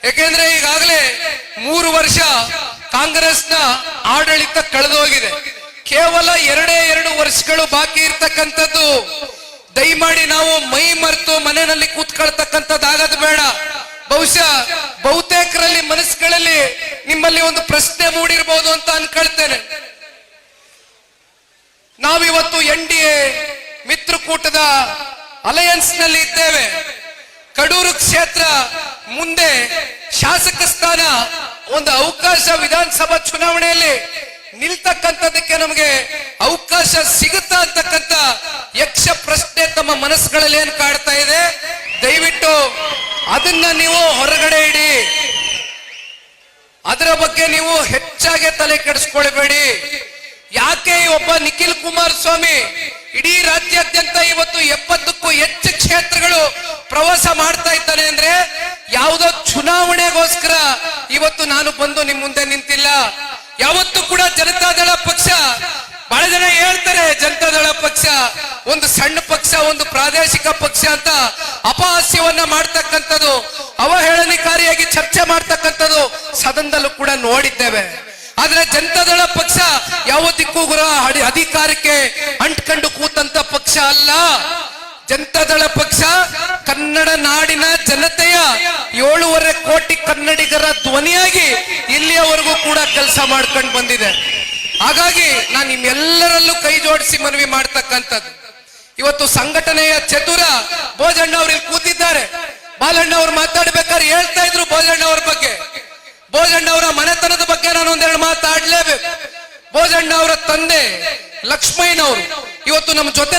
ಯಾಕೆಂದ್ರೆ ಈಗಾಗಲೇ 3 ವರ್ಷ ಕಾಂಗ್ರೆಸ್ನ ಆಡಳಿತ ಕಳೆದೋಗಿದೆ. ಕೇವಲ 2 ವರ್ಷಗಳು ಬಾಕಿ ಇರ್ತಕ್ಕಂಥದ್ದು. ದಯಮಾಡಿ ನಾವು ಮೈ ಮರೆತು ಮನೆಯಲ್ಲಿ ಕೂತ್ಕೊಳ್ತಕ್ಕಂಥದ್ದಾಗದು ಬೇಡ. ಬಹುಶಃ ಬಹುತೇಕರಲ್ಲಿ ಮನಸ್ಸುಗಳಲ್ಲಿ ನಿಮ್ಮಲ್ಲಿ ಒಂದು ಪ್ರಶ್ನೆ ಮೂಡಿರಬಹುದು ಅಂತ ಅನ್ಕೊಳ್ತೇನೆ. ನಾವಿವತ್ತು NDA ಮಿತ್ರಕೂಟದ ಅಲಯನ್ಸ್ ನಲ್ಲಿ ಇದ್ದೇವೆ. ಕಡೂರು ಕ್ಷೇತ್ರ ಮುಂದೆ ಶಾಸಕ ಸ್ಥಾನ ಒಂದು ಅವಕಾಶ ವಿಧಾನಸಭಾ ಚುನಾವಣೆಯಲ್ಲಿ ನಿಲ್ತಕ್ಕಂಥದಕ್ಕೆ ನಮಗೆ ಅವಕಾಶ ಸಿಗುತ್ತಾ ಅಂತಕ್ಕಂಥ ಯಕ್ಷ ಪ್ರಶ್ನೆ ತಮ್ಮ ಮನಸ್ಸುಗಳಲ್ಲಿ ಏನ್ ಕಾಡ್ತಾ ಇದೆ. ದಯವಿಟ್ಟು ಅದನ್ನ ನೀವು ಹೊರಗಡೆ ಇಡಿ. ಅದರ ಬಗ್ಗೆ ನೀವು ಹೆಚ್ಚಾಗಿ ತಲೆ ಕೆಡಿಸ್ಕೊಳ್ಬೇಡಿ. ಯಾಕೆ ಒಬ್ಬ ನಿಖಿಲ್ ಕುಮಾರಸ್ವಾಮಿ ಇಡೀ ರಾಜ್ಯಾದ್ಯಂತ ಇವತ್ತು 70ಕ್ಕೂ ಹೆಚ್ಚು ಕ್ಷೇತ್ರಗಳು ಪ್ರವಾಸ ಮಾಡ್ತಾ ಇದ್ದಾನೆ ಅಂದ್ರೆ ಯಾವುದೋ ಚುನಾವಣೆಗೋಸ್ಕರ ಇವತ್ತು ನಾನು ಬಂದು ನಿಮ್ ಮುಂದೆ ನಿಂತಿಲ್ಲ. ಯಾವತ್ತೂ ಕೂಡ ಜನತಾದಳ ಪಕ್ಷ, ಬಹಳ ಜನ ಹೇಳ್ತಾರೆ ಜನತಾದಳ ಪಕ್ಷ ಒಂದು ಸಣ್ಣ ಪಕ್ಷ, ಒಂದು ಪ್ರಾದೇಶಿಕ ಪಕ್ಷ ಅಂತ ಅಪಹಾಸ್ಯವನ್ನ ಮಾಡ್ತಕ್ಕಂಥದ್ದು, ಅವಹೇಳನಕಾರಿಯಾಗಿ ಚರ್ಚೆ ಮಾಡ್ತಕ್ಕಂಥದ್ದು ಸದನದಲ್ಲೂ ಕೂಡ ನೋಡಿದ್ದೇವೆ. ಆದ್ರೆ ಜನತಾದಳ ಪಕ್ಷ ಯಾವತ್ತಿಗೂ ಅಧಿಕಾರಕ್ಕೆ ಅಂಟ್ಕೊಂಡು ಕೂತಂತ ಪಕ್ಷ ಅಲ್ಲ. ಜನತಾದಳ ಪಕ್ಷ ಕನ್ನಡ ನಾಡಿನ ಜನತೆಯ 7.5 ಕೋಟಿ ಕನ್ನಡಿಗರ ಧ್ವನಿಯಾಗಿ ಇಲ್ಲಿಯವರೆಗೂ ಕೂಡ ಕೆಲಸ ಮಾಡ್ಕೊಂಡು ಬಂದಿದೆ. ಹಾಗಾಗಿ ನಾನು ನಿಮ್ಮೆಲ್ಲರಲ್ಲೂ ಕೈ ಜೋಡಿಸಿ ಮನವಿ ಮಾಡ್ತಕ್ಕಂಥದ್ದು, ಇವತ್ತು ಸಂಘಟನೆಯ ಚತುರ ಬೋಜಣ್ಣ ಅವರು ಇಲ್ಲಿ ಕೂತಿದ್ದಾರೆ. ಬಾಲಣ್ಣ ಅವರು ಮಾತಾಡ್ಬೇಕಾದ್ರೆ ಹೇಳ್ತಾ ಇದ್ರು ಬೋಜಣ್ಣ ಅವ್ರ ಬಗ್ಗೆ, ಬೋಜಣ್ಣ ಅವರ ಮನೆತನದ ಬಗ್ಗೆ ನಾನು ಒಂದೆರಡು ಮಾತಾಡ್ಲೇಬೇಕು. ಬೋಜಣ್ಣ ಅವರ ತಂದೆ ಲಕ್ಷ್ಮಯ್ಯನವರು ಇವತ್ತು ನಮ್ಮ ಜೊತೆ